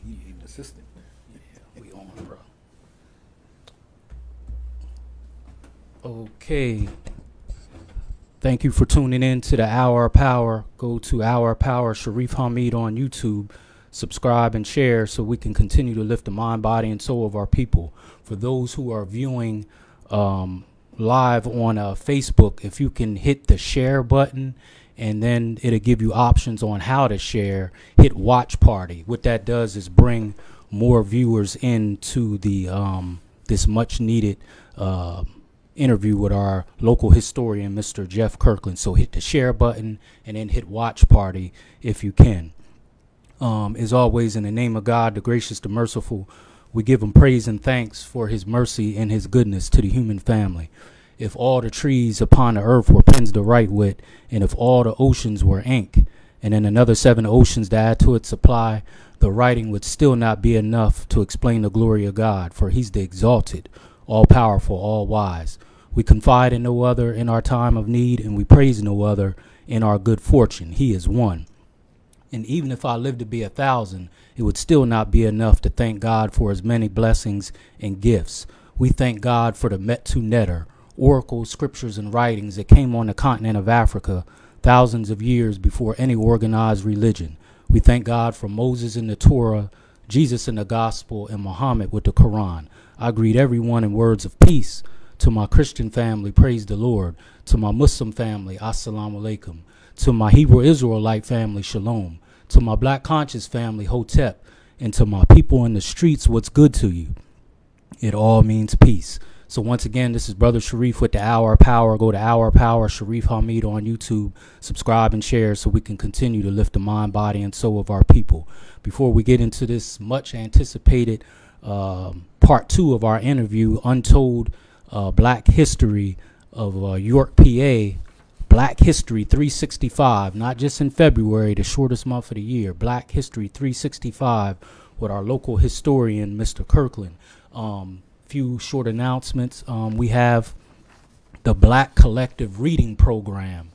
He an assistant. Yeah, we on, bro. Okay. Thank you for tuning in to the Hour of Power. Go to Hour of Power Sharif Hamid on YouTube. Subscribe and share so we can continue to lift the mind, body, and soul of our people. For those who are viewing live on Facebook, if you can hit the share button, and then it'll give you options on how to share. Hit watch party. What that does is bring more viewers into the this much needed interview with our local historian, Mr. Jeff Kirkland. So hit the share button and then hit watch party if you can. As always, in the name of God, the gracious, the merciful, we give him praise and thanks for his mercy and his goodness to the human family. If all the trees upon the earth were pens to write with, and if all the oceans were ink, and then another 7 oceans to add to its supply, the writing would still not be enough to explain the glory of God, for he's the exalted, all-powerful, all-wise. We confide in no other in our time of need, and we praise no other in our good fortune. He is one. And even if I lived to be 1,000, it would still not be enough to thank God for his many blessings and gifts. We thank God for the Metu Neter, oracles, scriptures, and writings that came on the continent of Africa thousands of years before any organized religion. We thank God for Moses in the Torah, Jesus in the Gospel, and Muhammad with the Quran. I greet everyone in words of peace. To my Christian family, praise the Lord. To my Muslim family, assalamu alaikum. To my Hebrew Israelite family, shalom. To my Black conscious family, hotep. And to my people in the streets, what's good to you? It all means peace. So once again, this is Brother Sharif with the Hour of Power. Go to Hour of Power, Sharif Hamid on YouTube. Subscribe and share so we can continue to lift the mind, body, and soul of our people. Before we get into this much anticipated part 2 of our interview, Untold Black History of York, PA, Black History 365, not just in February, the shortest month of the year, Black History 365 with our local historian, Mr. Kirkland. Few short announcements. We have the Black Collective Reading Program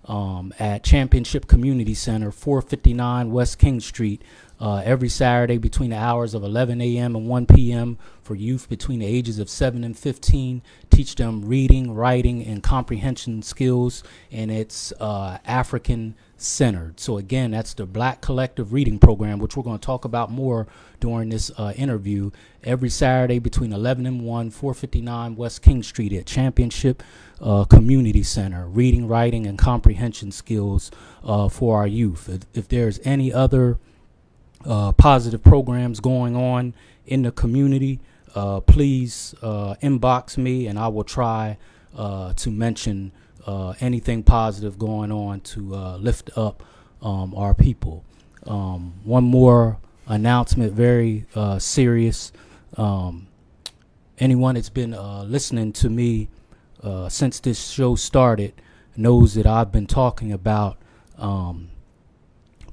at Championship Community Center, 459 West King Street, every Saturday between the hours of 11 a.m. and 1 p.m. for youth between the ages of 7 and 15. Teach them reading, writing, and comprehension skills, and it's African centered. So again, that's the Black Collective Reading Program, which we're going to talk about more during this interview. Every Saturday between 11 and 1, 459 West King Street at Championship Community Center. Reading, writing, and comprehension skills for our youth. If there's any other positive programs going on in the community, please inbox me and I will try to mention anything positive going on to lift up our people. One more announcement, very serious. Anyone that's been listening to me since this show started knows that I've been talking about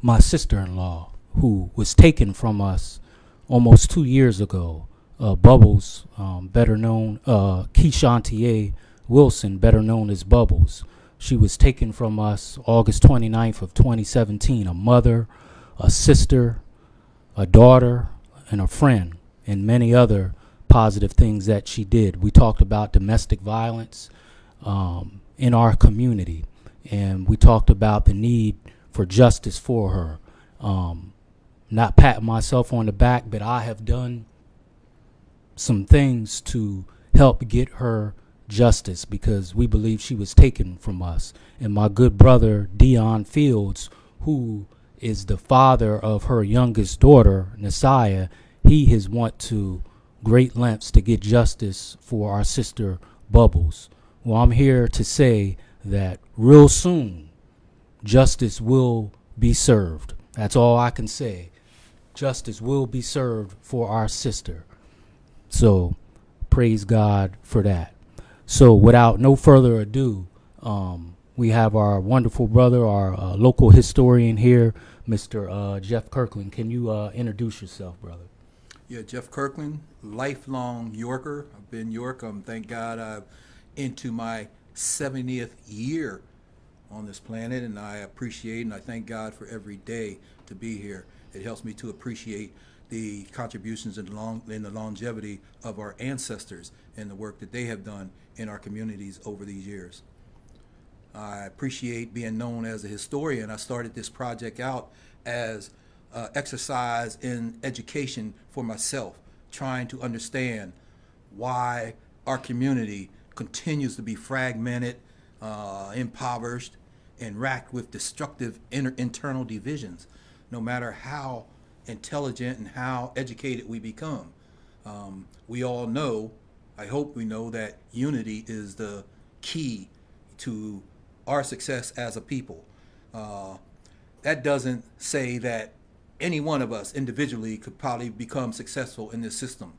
my sister-in-law who was taken from us almost 2 years ago. Bubbles, better known, Keishantier Wilson, better known as Bubbles. She was taken from us August 29th of 2017. A mother, a sister, a daughter, and a friend, and many other positive things that she did. We talked about domestic violence in our community, and we talked about the need for justice for her. Not patting myself on the back, but I have done some things to help get her justice because we believe she was taken from us. And my good brother, Dion Fields, who is the father of her youngest daughter, Nasiah, he has went to great lengths to get justice for our sister Bubbles. Well, I'm here to say that real soon, justice will be served. That's all I can say. Justice will be served for our sister. So, praise God for that. So, without no further ado, we have our wonderful brother, our local historian here, Mr. Jeff Kirkland. Can you introduce yourself, brother? Yeah, Jeff Kirkland, lifelong Yorker. I've been York. Thank God I'm into my 70th year on this planet, and I appreciate and I thank God for every day to be here. It helps me to appreciate the contributions and the longevity of our ancestors and the work that they have done in our communities over these years. I appreciate being known as a historian. I started this project out as exercise in education for myself, trying to understand why our community continues to be fragmented, impoverished, and racked with destructive internal divisions, no matter how intelligent and how educated we become. We all know, I hope we know, that unity is the key to our success as a people. That doesn't say that any one of us individually could probably become successful in this system,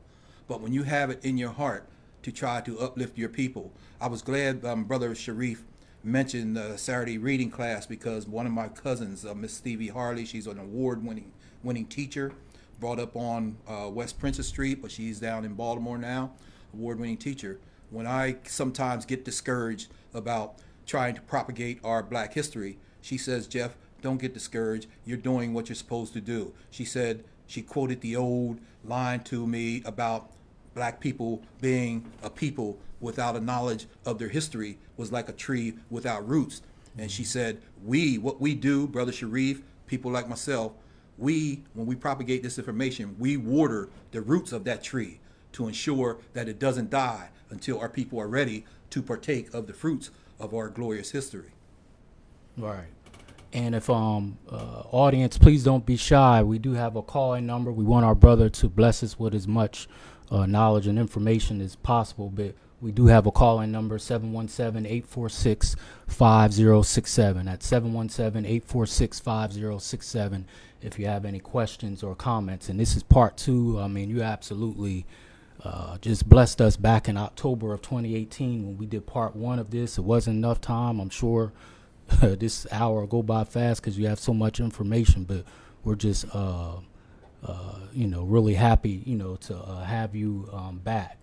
but when you have it in your heart to try to uplift your people. I was glad Brother Sharif mentioned the Saturday reading class, because one of my cousins, Miss Stevie Harley, she's an award-winning teacher, brought up on West Princess Street, but she's down in Baltimore now, award-winning teacher. When I sometimes get discouraged about trying to propagate our black history, she says, Jeff, don't get discouraged. You're doing what you're supposed to do. She said, she quoted the old line to me about black people being a people without a knowledge of their history was like a tree without roots. And she said, what we do, Brother Sharif, people like myself, when we propagate this information, we water the roots of that tree to ensure that it doesn't die until our people are ready to partake of the fruits of our glorious history. Right. And if audience, please don't be shy. We do have a call-in number. We want our brother to bless us with as much knowledge and information as possible, but we do have a call-in number, 717-846-5067. That's 717-846-5067 if you have any questions or comments. And this is part 2. I mean, you absolutely just blessed us back in October of 2018 when we did part 1 of this. It wasn't enough time. I'm sure this hour will go by fast because you have so much information, but we're just really happy, to have you back.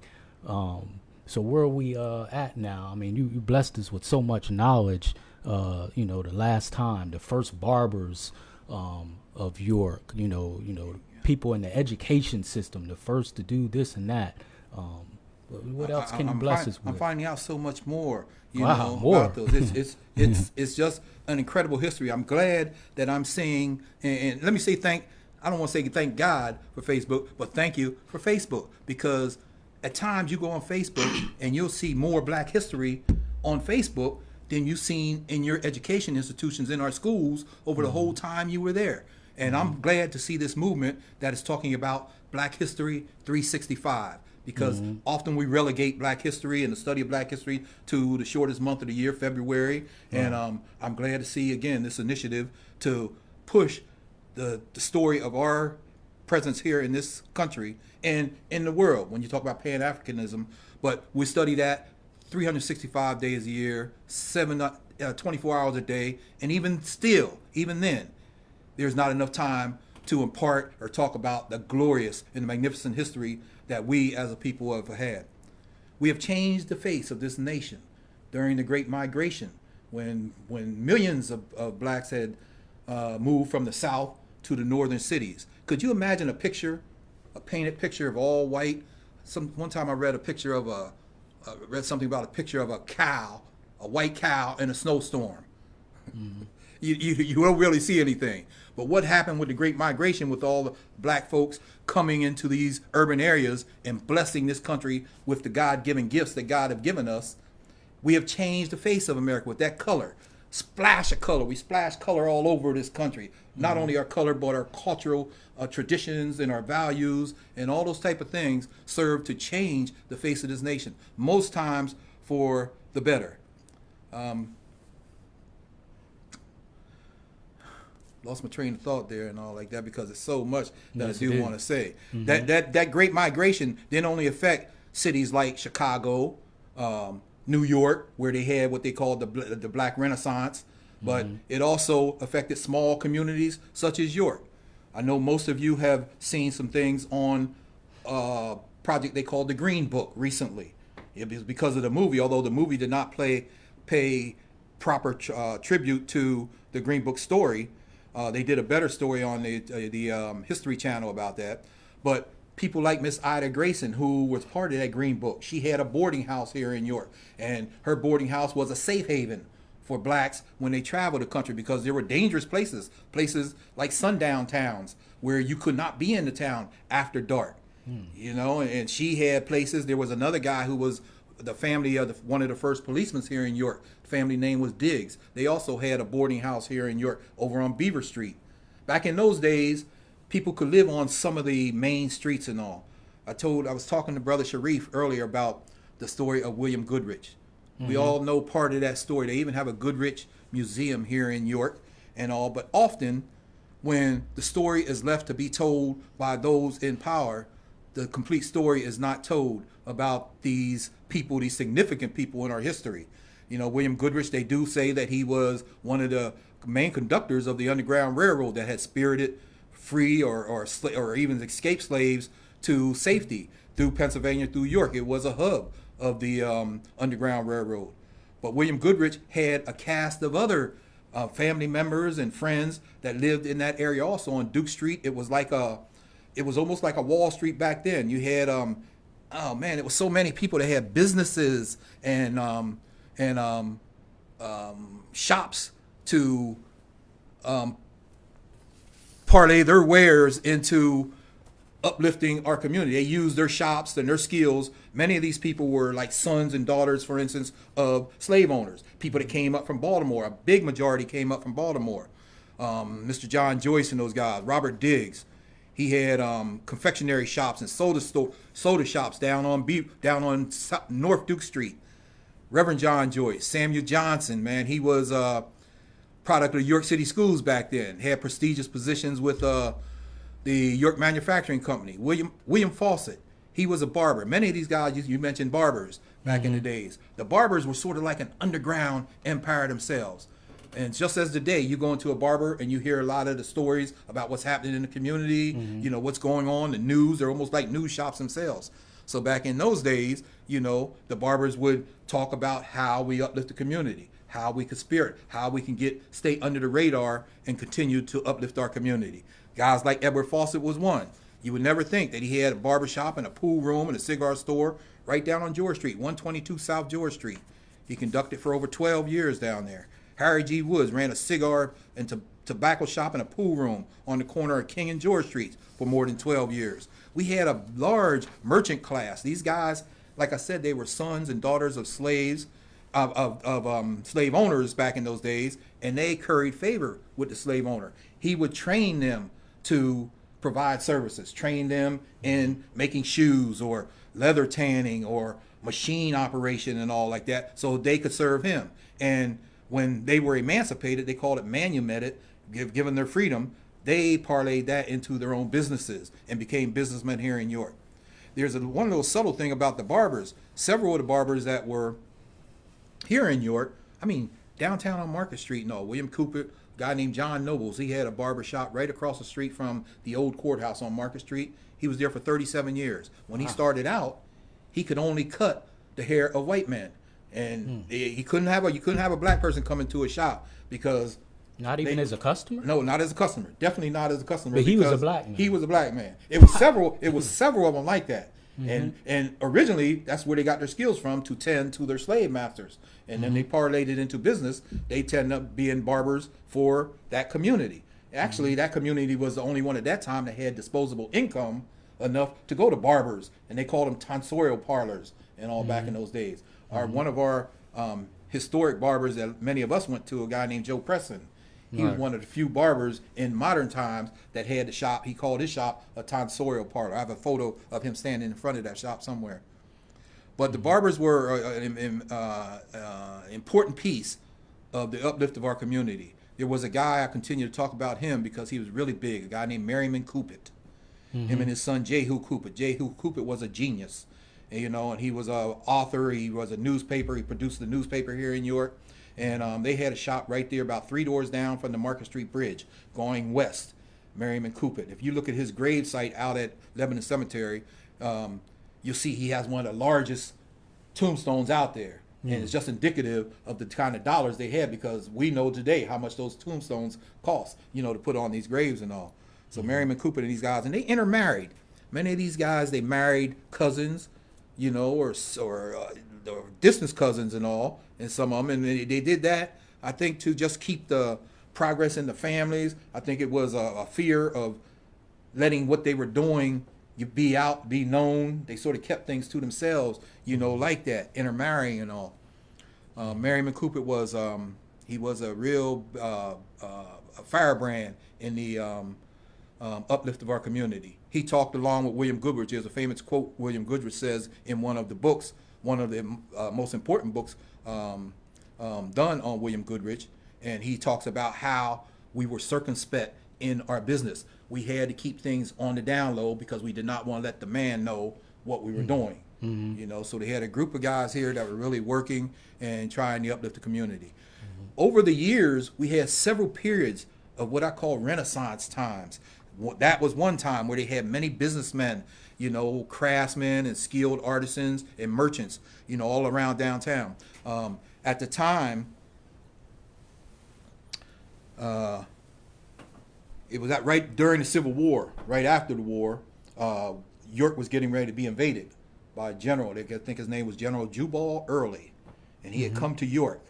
So where are we at now? I mean, you blessed us with so much knowledge. The last time, the first barbers of York, people in the education system, the first to do this and that. What else can you bless us with? I'm finding out so much more, more about those. It's just an incredible history. I'm glad that I'm seeing, and let me say I don't want to say thank God for Facebook, but thank you for Facebook, because at times you go on Facebook and you'll see more black history on Facebook than you've seen in your education institutions in our schools over the whole time you were there. And I'm glad to see this movement that is talking about Black History 365, because often we relegate black history and the study of black history to the shortest month of the year, February. And I'm glad to see, again, this initiative to push the story of our presence here in this country and in the world when you talk about Pan-Africanism. But we study that 365 days a year, 24 hours a day, and even then, there's not enough time to impart or talk about the glorious and the magnificent history that we as a people have had. We have changed the face of this nation during the Great Migration, when millions of blacks had moved from the South to the northern cities. Could you imagine a painted picture of all white? One time I read something about a picture of a white cow in a snowstorm. You don't really see anything. But what happened with the Great Migration, with all the black folks coming into these urban areas and blessing this country with the God-given gifts that God have given us? We have changed the face of America with that color. Splash of color. We splash color all over this country. Not only our color, but our cultural traditions and our values and all those type of things serve to change the face of this nation, most times for the better. Lost my train of thought there and all like that, because it's so much that I do want to say. That Great Migration didn't only affect cities like Chicago, New York, where they had what they called the Black Renaissance, but it also affected small communities such as York. I know most of you have seen some things on a project they called the Green Book recently. It was because of the movie, although the movie did not pay proper tribute to the Green Book story. They did a better story on the History Channel about that. But people like Miss Ida Grayson, who was part of that Green Book, she had a boarding house here in York, and her boarding house was a safe haven for blacks when they traveled the country, because there were dangerous places like sundown towns where you could not be in the town after dark. You know, and she had places. There was another guy who was the family of one of the first policemen here in York. The family name was Diggs. They also had a boarding house here in York over on Beaver Street. Back in those days, people could live on some of the main streets and all. I was talking to Brother Sharif earlier about the story of William Goodrich. We all know part of that story. They even have a Goodrich Museum here in York and all. But often, when the story is left to be told by those in power, the complete story is not told about these people, these significant people in our history. You know, William Goodrich, they do say that he was one of the main conductors of the Underground Railroad that had spirited free or even escaped slaves to safety through Pennsylvania, through York. It was a hub of the Underground Railroad. But William Goodrich had a cast of other family members and friends that lived in that area also on Duke Street. It was almost like a Wall Street back then. You had oh man, it was so many people that had businesses and shops to parlay their wares into uplifting our community. They used their shops and their skills. Many of these people were like sons and daughters, for instance, of slave owners, people that came up from Baltimore. A big majority came up from Baltimore. Mr. John Joyce and those guys, Robert Diggs. He had confectionery shops and soda shops down on North Duke Street. Reverend John Joyce, Samuel Johnson, man, he was a product of the York City schools back then. Had prestigious positions with the York Manufacturing Company. William Fawcett, he was a barber. Many of these guys, you mentioned barbers back in the days. The barbers were sort of like an underground empire themselves. And just as today, you go into a barber and you hear a lot of the stories about what's happening in the community, you know, what's going on, the news. They're almost like news shops themselves. So back in those days, you know, the barbers would talk about how we uplift the community, how we could spirit, how we can stay under the radar and continue to uplift our community. Guys like Edward Fawcett was one. You would never think that he had a barber shop and a pool room and a cigar store right down on George Street, 122 South George Street. He conducted for over 12 years down there. Harry G. Woods ran a cigar and tobacco shop and a pool room on the corner of King and George Streets for more than 12 years. We had a large merchant class. These guys, like I said, they were sons and daughters of slaves, of slave owners back in those days, and they curried favor with the slave owner. He would train them to provide services, train them in making shoes or leather tanning or machine operation and all like that, so they could serve him. And when they were emancipated, they called it manumitted, given their freedom, they parlayed that into their own businesses and became businessmen here in York. There's one little subtle thing about the barbers. Several of the barbers that were here in York, I mean, downtown on Market Street and all, William Cooper, a guy named John Nobles, he had a barber shop right across the street from the old courthouse on Market Street. He was there for 37 years. When he started out, he could only cut the hair of white men. And you couldn't have a black person come into a shop because not even as a customer. No, not as a customer. Definitely not as a customer. But he was a black man. He was a black man. It was several of them like that. And originally that's where they got their skills from, to tend to their slave masters. And then they parlayed it into business. They tend up being barbers for that community. Actually, that community was the only one at that time that had disposable income enough to go to barbers, and they called them tonsorial parlors and all back in those days. One of our historic barbers that many of us went to, a guy named Joe Preston. He was one of the few barbers in modern times that had a shop. He called his shop a tonsorial parlor. I have a photo of him standing in front of that shop somewhere. But the barbers were an important piece of the uplift of our community. There was a guy, I continue to talk about him because he was really big, a guy named Merriman Coopet. Him and his son Jehu Coopet. Jehu Coopet was a genius. And, you know, and he was an author. He was a newspaper. He produced the newspaper here in York. And they had a shop right there about 3 doors down from the Market Street Bridge going west, Merriman Coopet. If you look at his grave site out at Lebanon Cemetery, you'll see he has one of the largest tombstones out there. And it's just indicative of the kind of dollars they had, because we know today how much those tombstones cost, to put on these graves and all. So Merriman Cooper and these guys, and they intermarried. Many of these guys, they married cousins, or distant cousins and all, and some of them, and they did that, I think, to just keep the progress in the families. I think it was a fear of letting what they were doing be known. They sort of kept things to themselves, like that, intermarrying and all. Merriman Cooper was he was a real a firebrand in the uplift of our community. He talked along with William Goodrich. There's a famous quote William Goodrich says in one of the books, one of the most important books done on William Goodrich, and he talks about how we were circumspect in our business. We had to keep things on the down low because we did not want to let the man know what we were doing. So they had a group of guys here that were really working and trying to uplift the community. Over the years, we had several periods of what I call Renaissance times. That was one time where they had many businessmen, craftsmen and skilled artisans and merchants, all around downtown. At the time, it was right during the Civil War, right after the war. York was getting ready to be invaded by a general. I think his name was General Jubal Early, and he had come to York,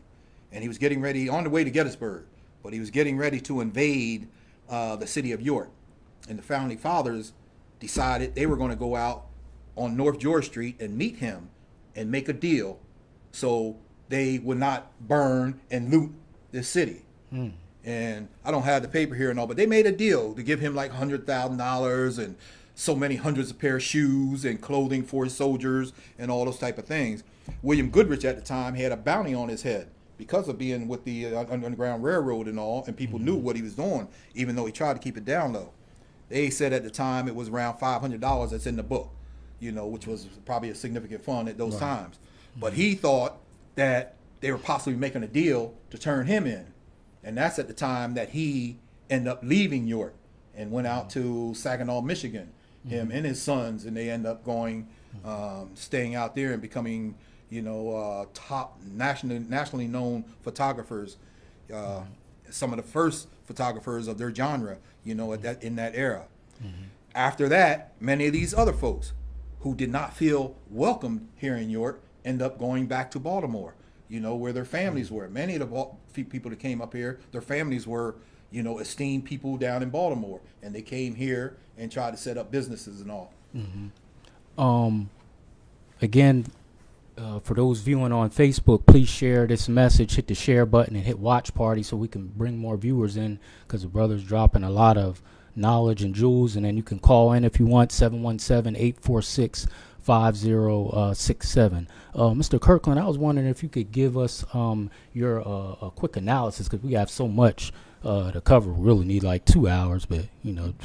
and he was getting ready, on the way to Gettysburg, but he was getting ready to invade the city of York. And the Founding Fathers decided they were going to go out on North George Street and meet him and make a deal so they would not burn and loot this city. And I don't have the paper here and all, but they made a deal to give him like $100,000 and so many hundreds of pair of shoes and clothing for his soldiers and all those type of things. William Goodrich at the time had a bounty on his head because of being with the Underground Railroad and all, and people knew what he was doing, even though he tried to keep it down low. They said at the time it was around $500 that's in the book, which was probably a significant fund at those times. But he thought that they were possibly making a deal to turn him in. And that's at the time that he ended up leaving York and went out to Saginaw, Michigan, him and his sons, and they end up going, staying out there and becoming, top nationally known photographers, some of the first photographers of their genre, in that era. After that, many of these other folks who did not feel welcomed here in York end up going back to Baltimore, where their families were. Many of the people that came up here, their families were, esteemed people down in Baltimore, and they came here and tried to set up businesses and all. Again, for those viewing on Facebook, please share this message, hit the share button and hit watch party so we can bring more viewers in, because the brother's dropping a lot of knowledge and jewels. And then you can call in if you want, 717-846-5067. Mr. Kirkland, I was wondering if you could give us your a quick analysis, because we have so much to cover. We really need like 2 hours, but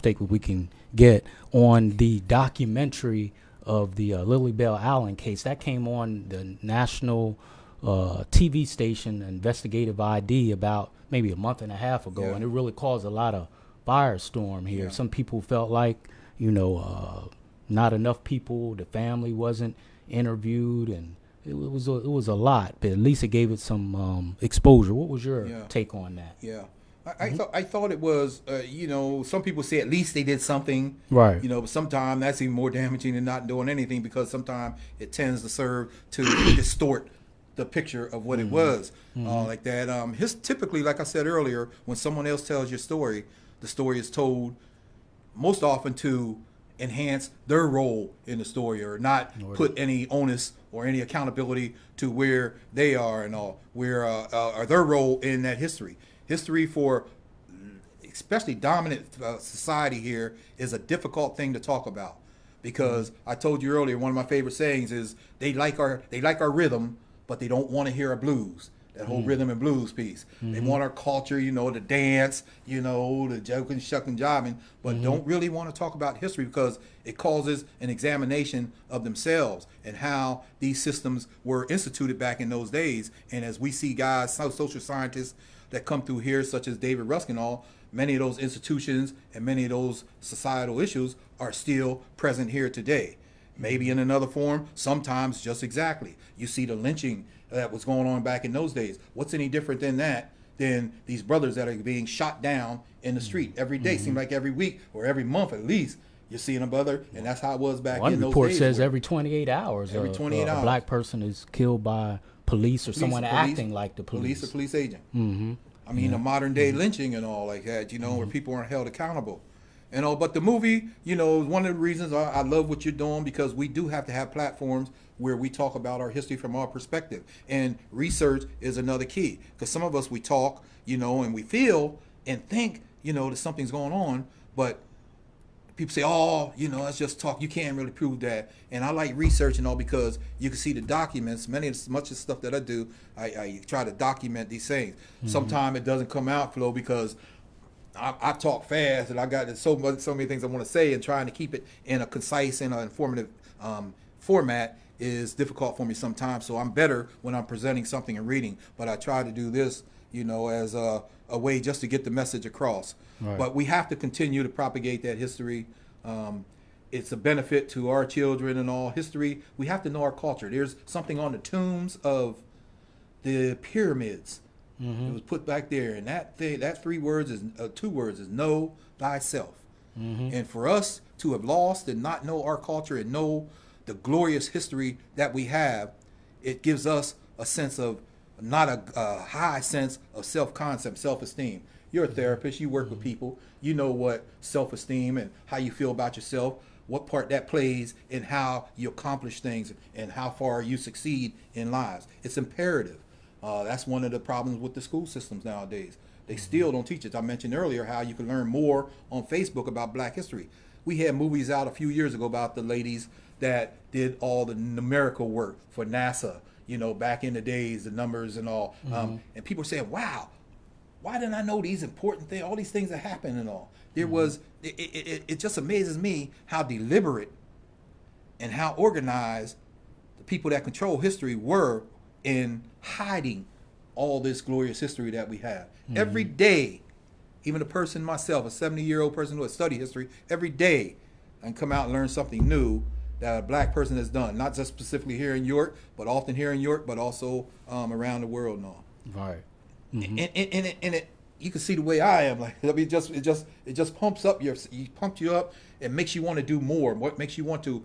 take what we can get on the documentary of the Lily Bell Allen case that came on the national TV station Investigative ID about maybe a month and a half ago, and it really caused a lot of firestorm here. Some people felt like not enough people, the family wasn't interviewed, and it was a lot, but at least it gave it some exposure. What was your take on that? I thought it was, some people say at least they did something, right? But sometimes that's even more damaging than not doing anything, because sometimes it tends to serve to distort the picture of what it was, like that. Typically, like I said earlier, when someone else tells your story, the story is told most often to enhance their role in the story, or not put any onus or any accountability to where they are and all, where are their role in that history. History for especially dominant society here is a difficult thing to talk about, because I told you earlier, one of my favorite sayings is they like our rhythm, but they don't want to hear our blues. That whole rhythm and blues piece. They want our culture, the dance, the joking, shucking, jiving, but don't really want to talk about history, because it causes an examination of themselves and how these systems were instituted back in those days. And as we see guys, social scientists that come through here, such as David Ruskin, all, many of those institutions and many of those societal issues are still present here today. maybe in another form, sometimes just exactly. You see the lynching that was going on back in those days. What's any different than that than these brothers that are being shot down in the street every day? Seems like every week or every month at least you're seeing a brother, and that's how it was back in those days. One report says every 28 hours, every 28 hours, a black person is killed by police or someone acting like the police. Police or police agent. Mm-hmm. I mean, the modern day lynching and all like that, where people aren't held accountable. But the movie, one of the reasons I love what you're doing, because we do have to have platforms where we talk about our history from our perspective. And research is another key, because some of us, we talk, and we feel and think, that something's going on, but people say, let's just talk. You can't really prove that. And I like research and all, because you can see the documents. Much of the stuff that I do, I try to document these things. Mm-hmm. Sometimes it doesn't come out, Flo, because I talk fast and I got so many things I want to say, and trying to keep it in a concise and informative format is difficult for me sometimes. So I'm better when I'm presenting something and reading, but I try to do this, as a way just to get the message across. Right. But we have to continue to propagate that history. It's a benefit to our children and all. History, we have to know our culture. There's something on the tombs of the pyramids. Mm-hmm. It was put back there, and that 2 words is know thyself. Mm-hmm. And for us to have lost and not know our culture and know the glorious history that we have, it gives us a sense of, not a high sense of self-concept, self-esteem. You're a therapist, you work with people, you know what self-esteem and how you feel about yourself, what part that plays in how you accomplish things and how far you succeed in lives. It's imperative. That's one of the problems with the school systems nowadays. They still don't teach it. I mentioned earlier how you can learn more on Facebook about Black history. We had movies out a few years ago about the ladies that did all the numerical work for NASA, back in the days, the numbers and all. Mm-hmm. And people saying, wow, why didn't I know these important things, all these things that happened and all? There was, it just amazes me how deliberate and how organized the people that control history were in hiding all this glorious history that we have. Mm-hmm. Every day, even a person myself, a 70-year-old person who has studied history, every day I can come out and learn something new that a Black person has done, not just specifically here in York, but often here in York, but also around the world and all. Right. Mm-hmm. And it, you can see the way I am. Like, it just pumps up pumps you up. It makes you want to do more. What makes you want to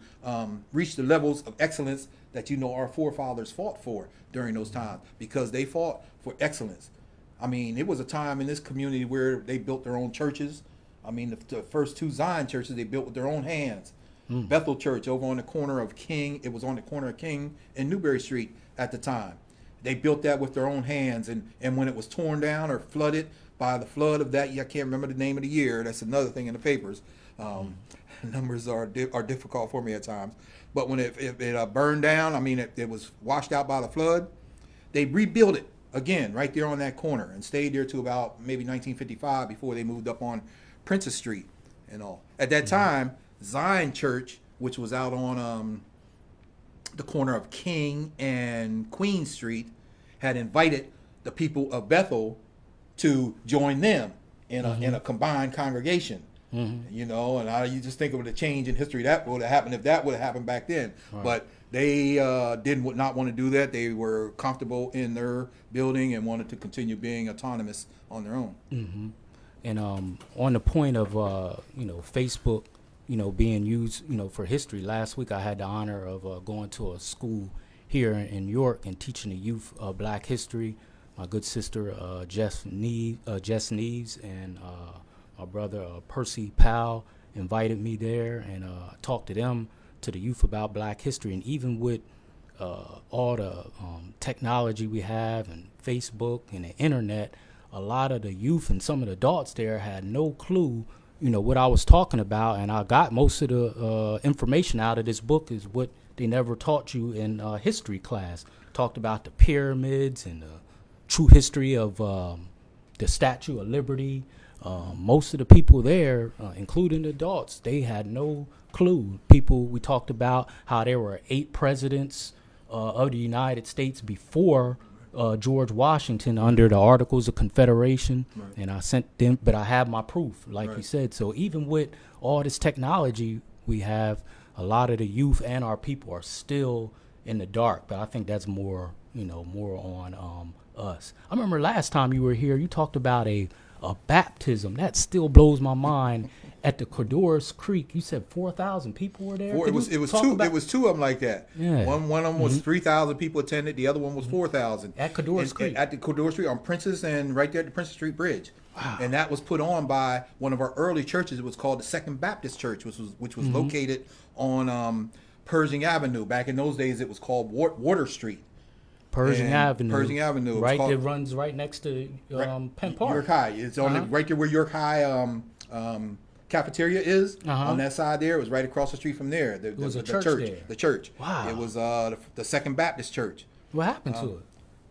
reach the levels of excellence that our forefathers fought for during those times, because they fought for excellence. I mean, it was a time in this community where they built their own churches. I mean, the first 2 Zion churches they built with their own hands. Bethel Church over on the corner of King. It was on the corner of King and Newberry Street at the time. They built that with their own hands, and when it was torn down or flooded by the flood of that, I can't remember the name of the year. That's another thing in the papers. Numbers are difficult for me at times. But when it burned down, I mean, it was washed out by the flood. They rebuilt it again right there on that corner and stayed there to about maybe 1955 before they moved up on Princess Street and all. At that time, Zion Church, which was out on the corner of King and Queen Street, had invited the people of Bethel to join them in a combined congregation. Mm-hmm. And you just think of the change in history that would have happened if that would have happened back then. Right. But they did not want to do that. They were comfortable in their building and wanted to continue being autonomous on their own. Mm-hmm. And on the point of Facebook, being used, for history. Last week I had the honor of going to a school here in York and teaching the youth Black history. My good sister Jess Neves and my brother Percy Powell invited me there, and talked to the youth about Black history. And even with all the technology we have and Facebook and the internet, a lot of the youth and some of the adults there had no clue what I was talking about. And I got most of the information out of this book is what they never taught you in history class. Talked about the pyramids and the true history of the Statue of Liberty. Most of the people there, including the adults, they had no clue. We talked about how there were 8 presidents of the United States before George Washington under the Articles of Confederation. Right. And I sent them, but I have my proof, like you said. So even with all this technology we have, a lot of the youth and our people are still in the dark. But I think that's more, more on us. I remember last time you were here, you talked about a baptism. That still blows my mind. At the Cordores Creek, you said 4,000 people were there. It was two. It was two of them like that. Yeah. One of them was 3,000 people attended. The other one was 4,000 at Cordores Creek. At the Cordores Street on Princess and right there at the Princess Street Bridge. Wow. And that was put on by one of our early churches. It was called the Second Baptist Church, which was located on Pershing Avenue. Back in those days, it was called Water Street. Pershing Avenue. Right, it runs right next to Penn Park. York High. It's on right there where York High cafeteria is on that side there. It was right across the street from there. It was a church there. The church. Wow. It was the Second Baptist Church. What happened to it?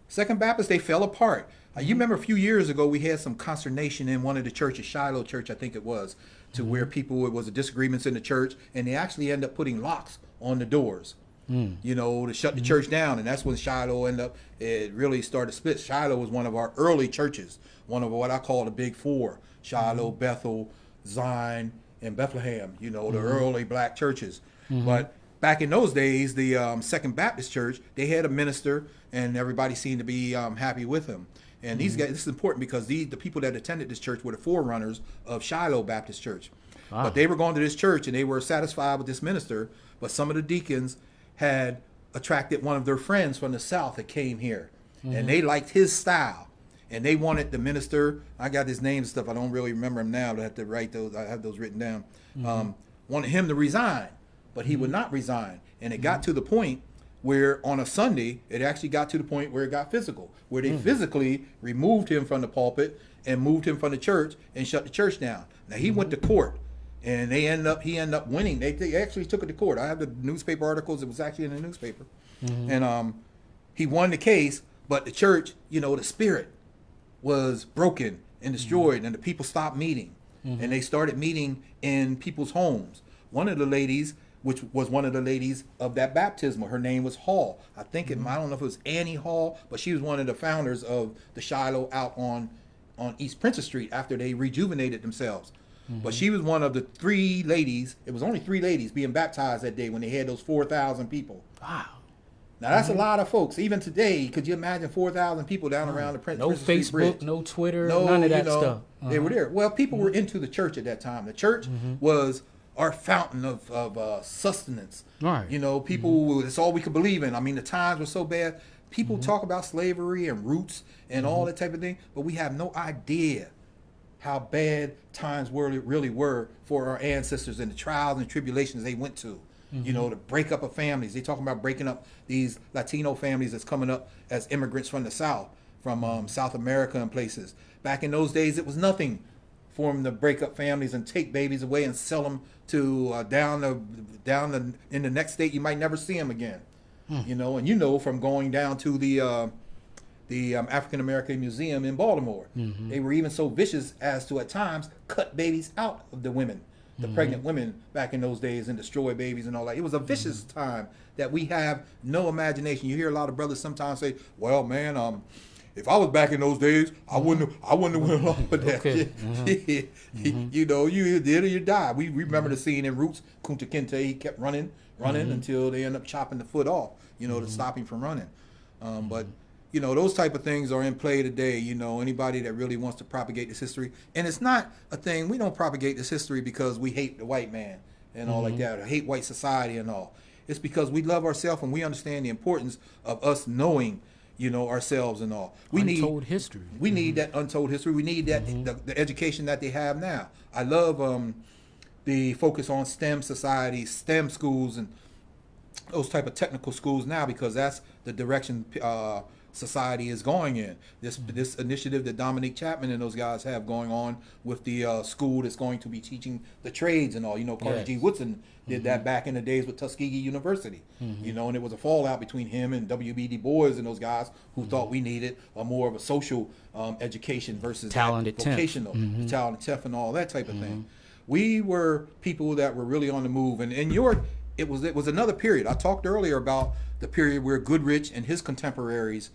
Second Baptist, they fell apart. You remember a few years ago we had some consternation in one of the churches, Shiloh Church, I think it was, to where it was disagreements in the church, and they actually ended up putting locks on the doors. To shut the church down, and that's when Shiloh it really started to split. Shiloh was one of our early churches, one of what I call the big four: Shiloh, Bethel, Zion, and Bethlehem, the early black churches. But back in those days, the Second Baptist Church, they had a minister, and everybody seemed to be happy with him. And these guys, this is important because the people that attended this church were the forerunners of Shiloh Baptist Church. Wow. But they were going to this church, and they were satisfied with this minister, but some of the deacons had attracted one of their friends from the South that came here, and they liked his style. And they wanted the minister, I got his name and stuff, I don't really remember him now, but I have to write those, I have those written down, wanted him to resign, but he would not resign. And it got to the point where on a Sunday, it actually got to the point where it got physical, where they physically removed him from the pulpit and moved him from the church and shut the church down. Now he went to court, and he ended up winning. They actually took it to court. I have the newspaper articles, it was actually in the newspaper. And he won the case, but the church, the spirit was broken and destroyed, and the people stopped meeting, and they started meeting in people's homes. One of the ladies, which was one of the ladies of that baptismal, her name was Hall. I think I don't know if it was Annie Hall, but she was one of the founders of the Shiloh out on East Princess Street after they rejuvenated themselves. But she was one of the 3 ladies. It was only 3 ladies being baptized that day when they had those 4,000 people. Wow. Now that's a lot of folks. Even today, could you imagine 4,000 people down around the Princess Street Bridge? No Facebook, no Twitter, none of that stuff. They were there. Well, people were into the church at that time. The church was our fountain of sustenance. Right. People, it's all we could believe in. I mean, the times were so bad. People talk about slavery and roots and all that type of thing, but we have no idea how bad times really were for our ancestors and the trials and tribulations they went to. The breakup of families. They talking about breaking up these Latino families that's coming up as immigrants from the South, from South America and places. Back in those days, it was nothing for them to break up families and take babies away and sell them to in the next state. You might never see them again. And from going down to the African American Museum in Baltimore, they were even so vicious as to at times cut babies out of the women. The pregnant women back in those days and destroy babies and all that. It was a vicious time that we have no imagination. You hear a lot of brothers sometimes say, "Well, man, if I was back in those days, I wouldn't have went along with that." Okay. You did or you died. We remember the scene in Roots. Kunta Kinte, he kept running until they end up chopping the foot off, to stop him from running. But those type of things are in play today. Anybody that really wants to propagate this history, and it's not a thing. We don't propagate this history because we hate the white man and all like that, or hate white society and all. It's because we love ourselves and we understand the importance of us knowing, ourselves and all. We untold history. We need that untold history. We need that the education that they have now. I love the focus on STEM societies, STEM schools, and those type of technical schools now, because that's the direction society is going in. This initiative that Dominique Chapman and those guys have going on with the school that's going to be teaching the trades and all. Carter G. Woodson did that back in the days with Tuskegee University. And it was a fallout between him and W.B. Du Bois and those guys who thought we needed a more of a social education versus talented vocational, talented TEF and all that type of thing. We were people that were really on the move, and in York, it was another period. I talked earlier about the period where Goodrich and his contemporaries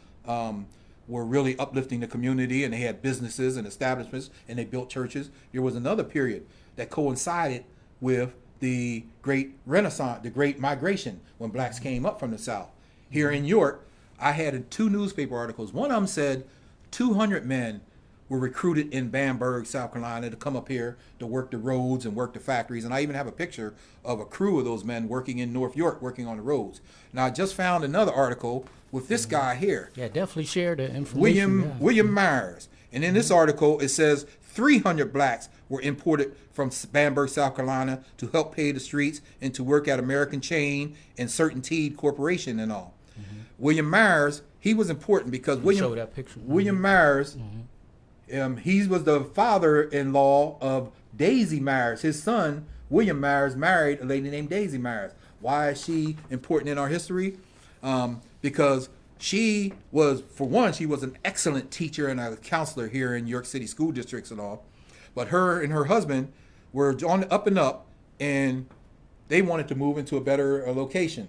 were really uplifting the community, and they had businesses and establishments, and they built churches. There was another period that coincided with the Great Renaissance, the Great Migration, when blacks came up from the South. Here in York, I had 2 newspaper articles. One of them said 200 men were recruited in Bamberg, South Carolina, to come up here to work the roads and work the factories. And I even have a picture of a crew of those men working in North York, working on the roads. Now, I just found another article with this guy here. Yeah, definitely share the information. William Myers. And in this article, it says 300 blacks were imported from Bamberg, South Carolina to help pave the streets and to work at American Chain and Certainty Corporation and all. William Myers, he was important because Show that picture. William Myers, he was the father-in-law of Daisy Myers. His son, William Myers, married a lady named Daisy Myers. Why is she important in our history? Because she was, for one, she was an excellent teacher and a counselor here in York City school districts and all. But her and her husband were on the up and up, and they wanted to move into a better location.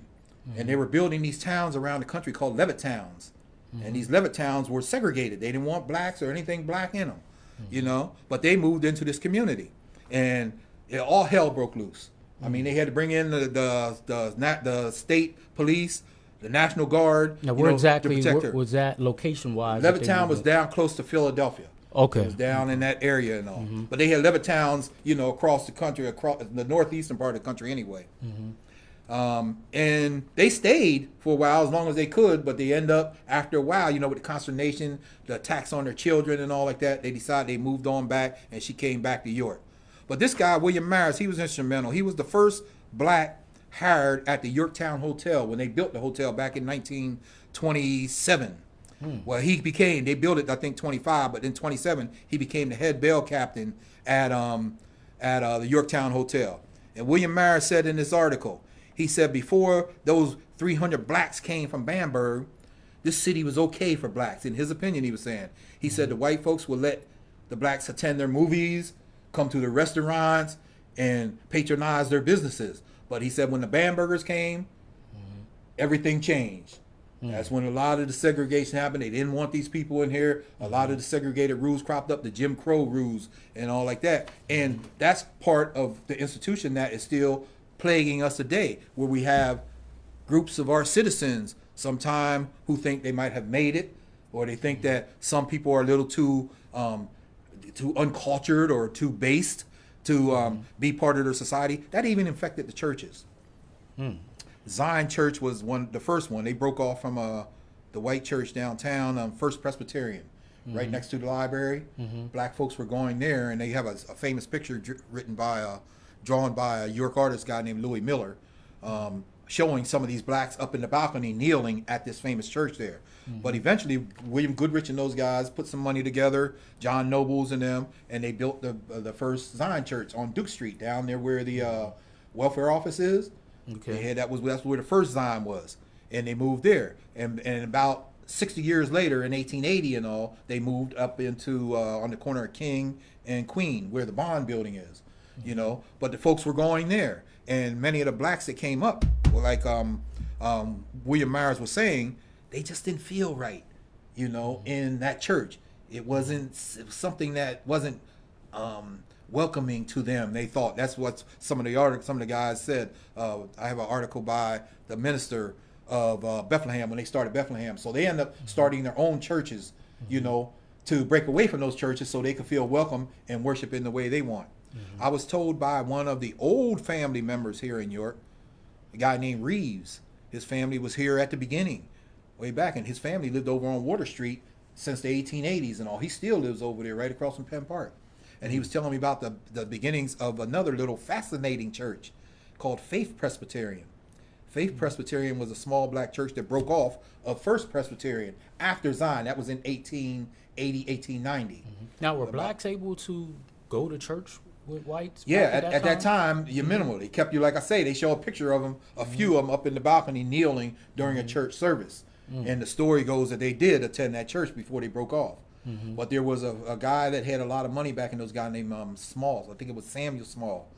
And they were building these towns around the country called Levitt towns. And these Levitt towns were segregated. They didn't want blacks or anything black in them, you know. But they moved into this community, and all hell broke loose. I mean, they had to bring in the state police, the National Guard. Now, where exactly was that location-wise? Levittown was down close to Philadelphia. Okay. It was down in that area and all. But they had Levittowns, you know, across the country, across the northeastern part of the country anyway. And they stayed for a while as long as they could, but they end up, after a while, you know, with the consternation, the attacks on their children and all like that, they decided they moved on back, and she came back to York. But this guy, William Myers, he was instrumental. He was the first black hired at the Yorktown Hotel when they built the hotel back in 1927. Well, they built it, I think, 25, but in 27, he became the head bell captain at the Yorktown Hotel. And William Myers said in this article, he said before those 300 blacks came from Bamberg, this city was okay for blacks. In his opinion, he was saying. He said the white folks would let the blacks attend their movies, come to the restaurants, and patronize their businesses. But he said when the Bambergers came, everything changed. That's when a lot of the segregation happened. They didn't want these people in here. A lot of the segregated rules cropped up, the Jim Crow rules and all like that. And that's part of the institution that is still plaguing us today, where we have groups of our citizens sometime who think they might have made it, or they think that some people are a little too uncultured or too based to be part of their society. That even infected the churches. Zion Church was the first one. They broke off from the white church downtown, First Presbyterian, right next to the library. Black folks were going there, and they have a famous picture drawn by a York artist guy named Louis Miller, showing some of these blacks up in the balcony kneeling at this famous church there. But eventually, William Goodrich and those guys put some money together, John Nobles and them, and they built the first Zion Church on Duke Street, down there where the welfare office is. Okay. That's where the first Zion was, and they moved there. And about 60 years later, in 1880 and all, they moved up into on the corner of King and Queen, where the Bond building is. You know, but the folks were going there, and many of the blacks that came up were like William Myers was saying, they just didn't feel right, you know, in that church. It was something that wasn't welcoming to them. They thought that's what some of the guys said. I have an article by the minister of Bethlehem when they started Bethlehem. So they ended up starting their own churches, you know, to break away from those churches so they could feel welcome and worship in the way they want. I was told by one of the old family members here in York, a guy named Reeves. His family was here at the beginning, way back, and his family lived over on Water Street since the 1880s and all. He still lives over there right across from Penn Park. And he was telling me about the beginnings of another little fascinating church called Faith Presbyterian. Faith Presbyterian was a small black church that broke off of First Presbyterian after Zion. That was in 1880, 1890. Now, were blacks able to go to church with whites? Yeah, at that time, you're minimal. They kept you, like I say, they show a picture of them, a few of them up in the balcony kneeling during a church service. And the story goes that they did attend that church before they broke off. But there was a guy that had a lot of money back in those guys named Smalls. I think it was Samuel Small.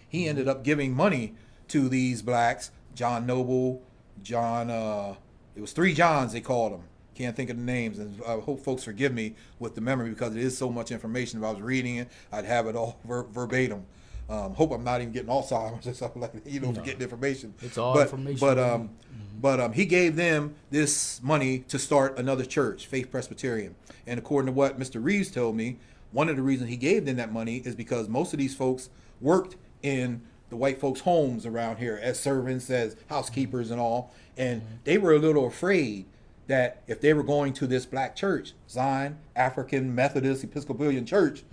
He ended up giving money to these blacks, John Noble, it was 3 Johns they called them. Can't think of the names, and I hope folks forgive me with the memory because it is so much information. If I was reading it, I'd have it all verbatim. Hope I'm not even getting Alzheimer's or something like that, forgetting information. It's all information. But he gave them this money to start another church, Faith Presbyterian. And according to what Mr. Reeves told me, one of the reasons he gave them that money is because most of these folks worked in the white folks' homes around here as servants, as housekeepers and all. And they were a little afraid that if they were going to this black church, Zion, African Methodist Episcopalian Church,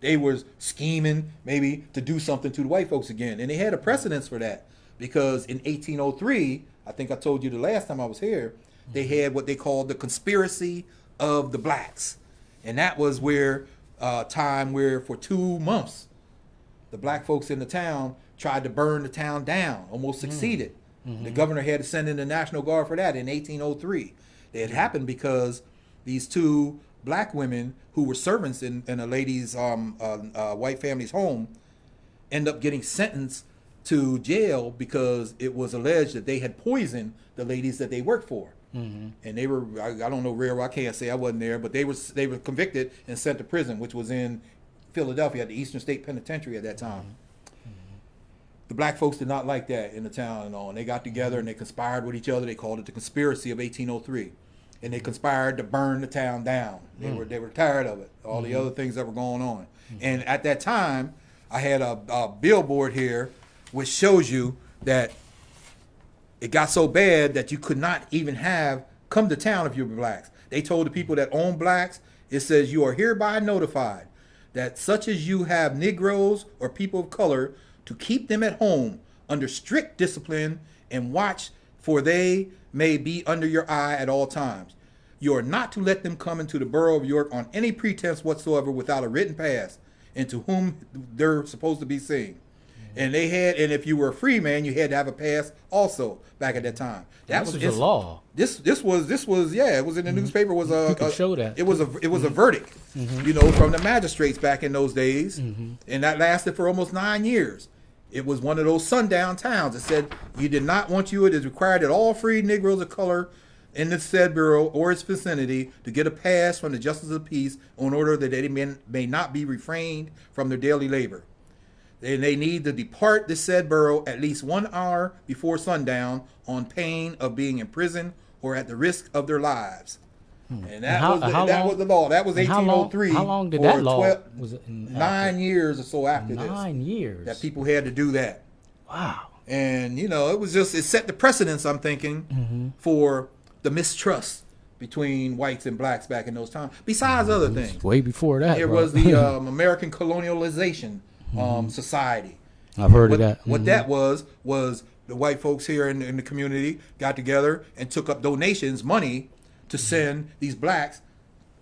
they was scheming maybe to do something to the white folks again. And they had a precedence for that because in 1803, I think I told you the last time I was here, they had what they called the conspiracy of the blacks. And that was where time where for 2 months, the black folks in the town tried to burn the town down, almost succeeded. The governor had to send in the National Guard for that in 1803. It happened because these 2 black women who were servants in a lady's white family's home end up getting sentenced to jail because it was alleged that they had poisoned the ladies that they worked for. And they were, I don't know where, I can't say, I wasn't there, but they were convicted and sent to prison, which was in Philadelphia at the Eastern State Penitentiary at that time. The black folks did not like that in the town and all, and they got together and they conspired with each other. They called it the conspiracy of 1803, and they conspired to burn the town down. They were tired of it, all the other things that were going on. And at that time, I had a billboard here which shows you that it got so bad that you could not even come to town if you were blacks. They told the people that own blacks, it says, you are hereby notified that such as you have Negroes or people of color to keep them at home under strict discipline and watch, for they may be under your eye at all times. You are not to let them come into the borough of York on any pretense whatsoever without a written pass, and to whom they're supposed to be seeing. And and if you were a free man, you had to have a pass also back at that time. That was the law. This was it was in the newspaper. It was you could show that. It was a verdict, from the magistrates back in those days, and that lasted for almost 9 years. It was one of those sundown towns. It said you did not want you. It is required that all free Negroes of color in the said borough or its vicinity to get a pass from the justice of the peace in order that they may not be refrained from their daily labor. And they need to depart the said borough at least 1 hour before sundown on pain of being imprisoned or at the risk of their lives. And that was the law. That was 1803. How long did that law? Was it 9 years or so after this? 9 years. That people had to do that. Wow. And it set the precedence, I'm thinking, for the mistrust between whites and blacks back in those times. Besides other things, way before that, there was the American colonialization society. I've heard of that. What that was the white folks here in the community got together and took up donations, money, to send these blacks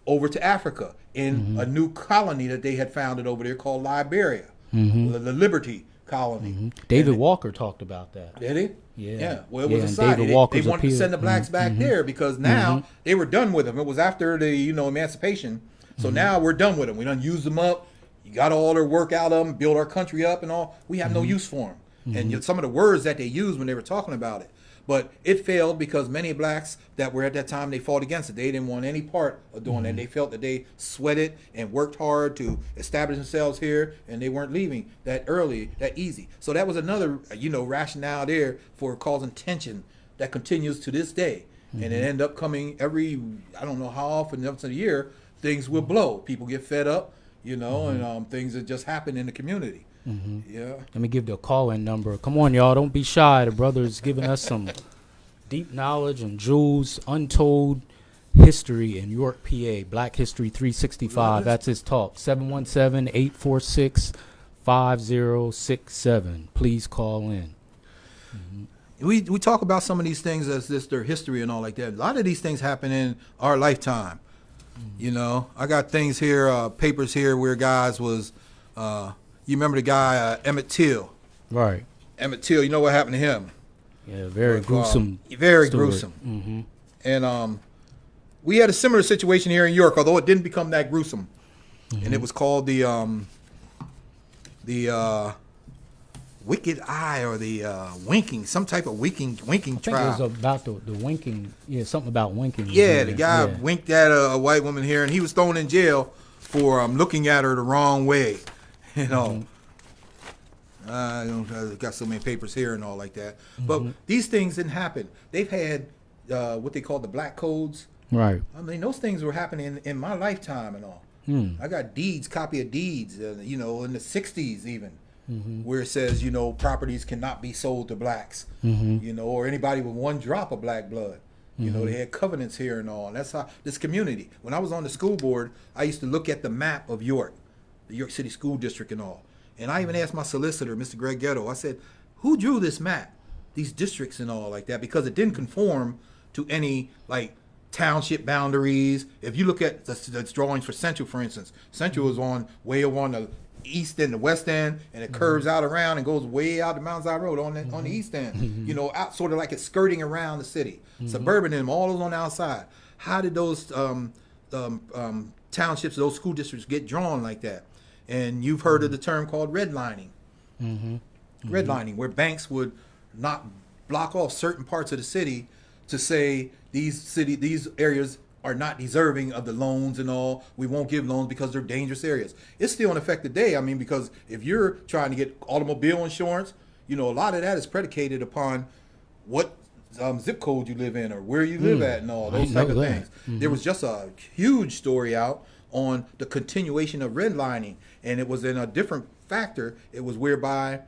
over to Africa in a new colony that they had founded over there called Liberia, the Liberty Colony. David Walker talked about that. Did he? Yeah. Well, it was a society. They wanted to send the blacks back there because now they were done with them. It was after the emancipation. So now we're done with them. We done used them up. You got all their work out of them, build our country up and all. We have no use for them. And some of the words that they used when they were talking about it. But it failed because many blacks that were at that time, they fought against it. They didn't want any part of doing that. They felt that they sweated and worked hard to establish themselves here, and they weren't leaving that early, that easy. So that was another, rationale there for causing tension that continues to this day. And it ended up coming every, I don't know how often, once a year, things will blow. People get fed up, and things that just happen in the community. Yeah. Let me give the call-in number. Come on, y'all. Don't be shy. The brother is giving us some deep knowledge and jewels, untold history in York, PA. Black History 365. That's his talk. 717-846-5067. Please call in. We talk about some of these things as this their history and all like that. A lot of these things happen in our lifetime. I got things here, papers here where guys was... you remember the guy, Emmett Till? Right. Emmett Till, you know what happened to him? Yeah, very gruesome. Very gruesome. And we had a similar situation here in York, although it didn't become that gruesome. And it was called the wicked eye or the winking, some type of winking trial. I think it was about the winking, something about winking. Yeah, the guy winked at a white woman here, and he was thrown in jail for looking at her the wrong way. I got so many papers here and all like that. But these things didn't happen. They've had what they call the black codes. Right. I mean, those things were happening in my lifetime and all. I got copy of deeds, in the 60s even, where it says, properties cannot be sold to blacks, or anybody with one drop of black blood. They had covenants here and all. And that's how this community. When I was on the school board, I used to look at the map of York, the York City School District and all. And I even asked my solicitor, Mr. Greg Ghetto, I said, who drew this map, these districts and all like that? Because it didn't conform to any, township boundaries. If you look at the drawings for Central, for instance, Central is way over on the east and the west end, and it curves out around and goes way out to Mount Zion Road on the east end, out sort of like it's skirting around the city. Suburban and all is on the outside. How did those townships, those school districts get drawn like that? And you've heard of the term called redlining. Redlining, where banks would not block off certain parts of the city to say these areas are not deserving of the loans and all. We won't give loans because they're dangerous areas. It's still in effect today. I mean, because if you're trying to get automobile insurance, a lot of that is predicated upon what zip code you live in or where you live at and all those type of things. There was just a huge story out on the continuation of redlining, and it was in a different factor. It was whereby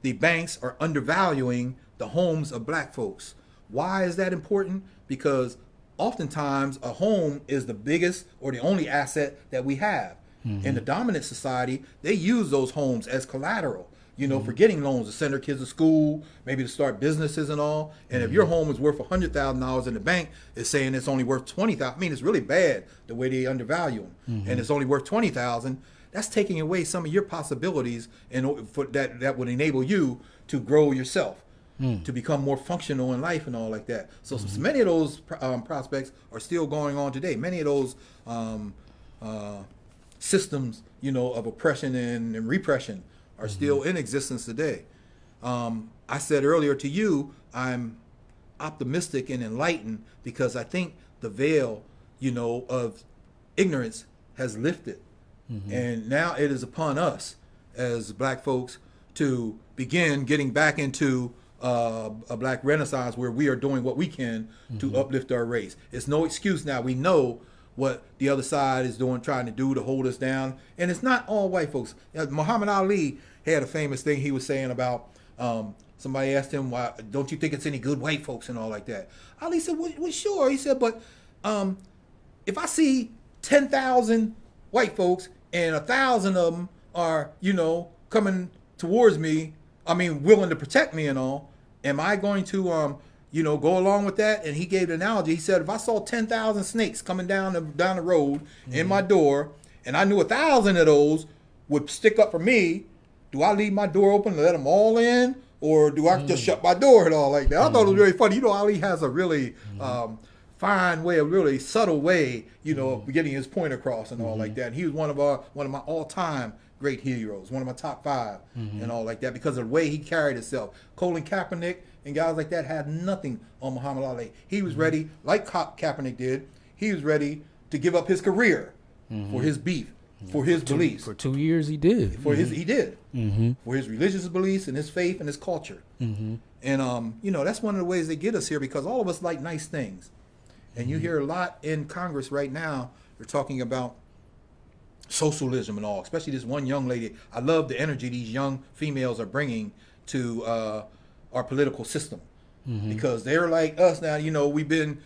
the banks are undervaluing the homes of black folks. Why is that important? Because oftentimes a home is the biggest or the only asset that we have. In the dominant society, they use those homes as collateral, for getting loans to send their kids to school, maybe to start businesses and all. And if your home is worth $100,000 and the bank is saying it's only worth $20,000, I mean, it's really bad the way they undervalue them. And it's only worth $20,000. That's taking away some of your possibilities that would enable you to grow yourself. To become more functional in life and all like that. So many of those prospects are still going on today. Many of those systems, of oppression and repression are still in existence today. I said earlier to you, I'm optimistic and enlightened because I think the veil, of ignorance has lifted. And now it is upon us as black folks to begin getting back into a black renaissance where we are doing what we can to uplift our race. It's no excuse now. We know what the other side is doing, trying to do to hold us down. And it's not all white folks. Muhammad Ali had a famous thing he was saying about, somebody asked him, why don't you think it's any good white folks and all like that? Ali said, well sure. He said, but if I see 10,000 white folks and 1,000 of them are, coming towards me, willing to protect me and all, am I going to, go along with that? And he gave the analogy. He said, if I saw 10,000 snakes coming down the road in my door, and I knew 1,000 of those would stick up for me, do I leave my door open and let them all in? Or do I just shut my door and all like that? I thought it was really funny. Ali has a really fine way, a really subtle way, of getting his point across and all like that. And he was one of my all-time great heroes, one of my top 5 and all like that, because of the way he carried himself. Colin Kaepernick and guys like that had nothing on Muhammad Ali. He was ready, like Kaepernick did, he was ready to give up his career for his beef, for his beliefs. For 2 years he did. He did. For his religious beliefs and his faith and his culture. And, that's one of the ways they get us here, because all of us like nice things. And you hear a lot in Congress right now, they're talking about socialism and all, especially this one young lady. I love the energy these young females are bringing to our political system, because they're like us now. We've been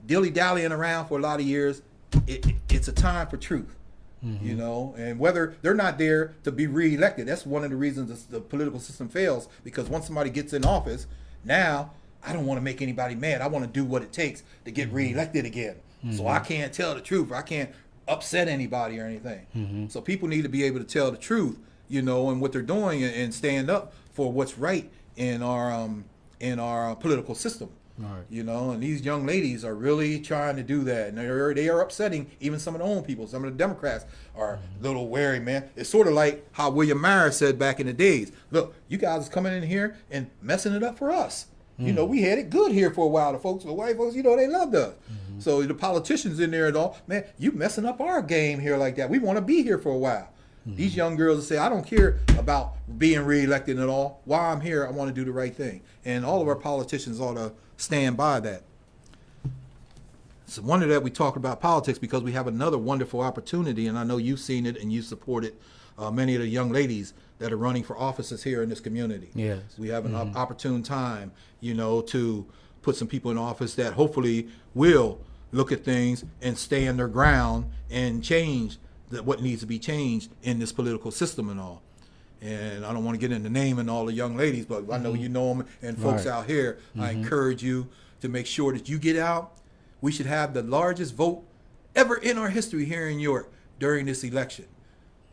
dilly-dallying around for a lot of years. It's a time for truth, and whether they're not there to be reelected, that's one of the reasons the political system fails, because once somebody gets in office, now I don't want to make anybody mad. I want to do what it takes to get reelected again. So I can't tell the truth. I can't upset anybody or anything. So people need to be able to tell the truth, and what they're doing, and stand up for what's right in our political system. Right. And these young ladies are really trying to do that, and they are upsetting even some of the own people. Some of the Democrats are a little wary, man. It's sort of like how William Myers said back in the days, look, you guys are coming in here and messing it up for us. We had it good here for a while. The white folks, they loved us. So the politicians in there and all, man, you messing up our game here like that. We want to be here for a while. These young girls say, I don't care about being reelected at all. While I'm here, I want to do the right thing. And all of our politicians ought to stand by that. It's a wonder that we talk about politics because we have another wonderful opportunity, and I know you've seen it and you supported many of the young ladies that are running for offices here in this community. Yes. We have an opportune time, to put some people in office that hopefully will look at things and stand their ground and change what needs to be changed in this political system and all. And I don't want to get into naming all the young ladies, but I know you know them and folks out here. I encourage you to make sure that you get out. We should have the largest vote ever in our history here in York during this election.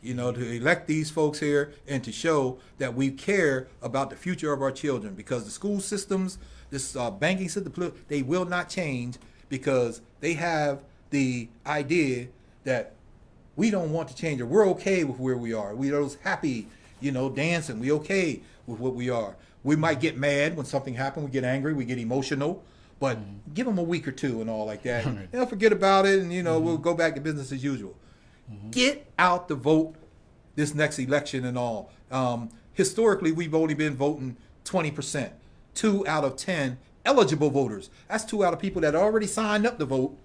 To elect these folks here and to show that we care about the future of our children, because the school systems, this banking system, they will not change because they have the idea that we don't want to change it. We're okay with where we are. We are those happy, dancing. We okay with what we are. We might get mad when something happens. We get angry. We get emotional. But give them a week or two and all like that. They'll forget about it, and we'll go back to business as usual. Get out the vote this next election and all. Historically, we've only been voting 20%. 2 out of 10 eligible voters. That's 2 out of people that already signed up to vote.